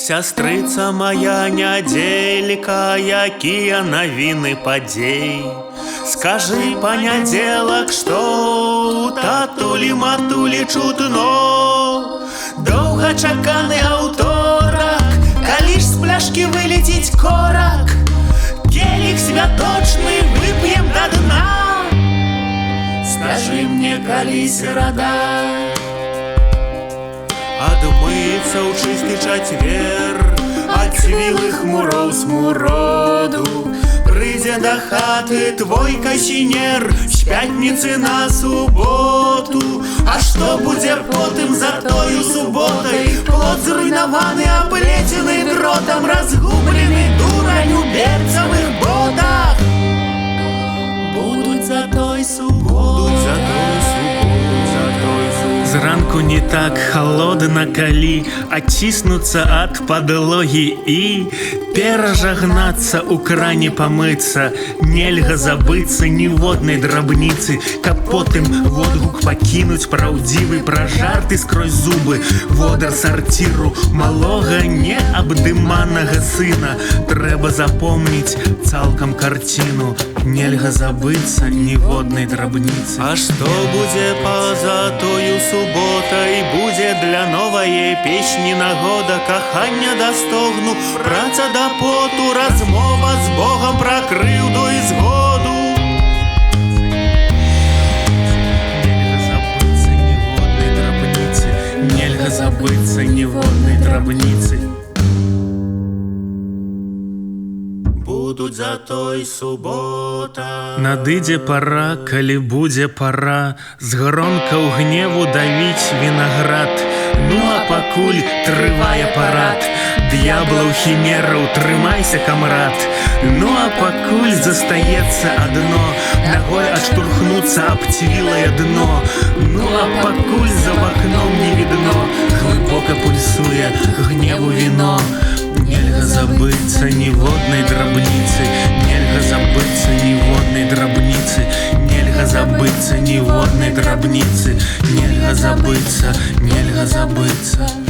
Сястрыца моя нядзелька, якія навіны падзей. Скажы, панядзелак, што у татулі-матулі чутно. Доўгачаканы аўторак, калі ж з пляшкі вылеціць корак, келіх святочны вып'ем да дна. Скажы мне, калі серада адмыцца ў чысты чацвер ад цвілых муроў смуроду. Прыйдзе да хаты твой касінер з пятніцы на суботу. А што будзе потым за тою суботай? Плот зруйнаваны, аплецены дротам, разгублены дурань у берцавых ботах. Будуць за той суботай. Зранку не так холодна, калі адціснуцца ад падлогі і перажагнацца ў кране памыцца. Нельга забыцца ніводнай драбніцы, каб потым водгук пакінуць праўдзівы пра жарты скрозь зубы. Водар сарціру малога неабдыманага сына. Трэба запомніць цалкам карціну. Нельга забыцца ніводнай драбніцы. А што будзе па-за тою суботай? Будзе для новае песні нагода, кахання да стогну, праца да поту, размова з Богам пра крыўду і згоду. Нельга забыцца ніводнай драбніцы. Будуць за той субота. Надыдзе пара, калі будзе пара з гронкаў гневу давіць вінаград. Ну а пакуль трывае парад д'яблаў хімераў, трымайся, камрад. Ну а пакуль застаецца адно, нагой адштурхнуцца аб цвілае дно. Ну а пакуль за вакном не відно, глыбока пульсуе гневу віно. Нельга забыцца ніводнай драбніцы, нельга забыцца ніводнай драбніцы, нельга забыцца ніводнай драбніцы, нельга забыцца, нельга забыцца.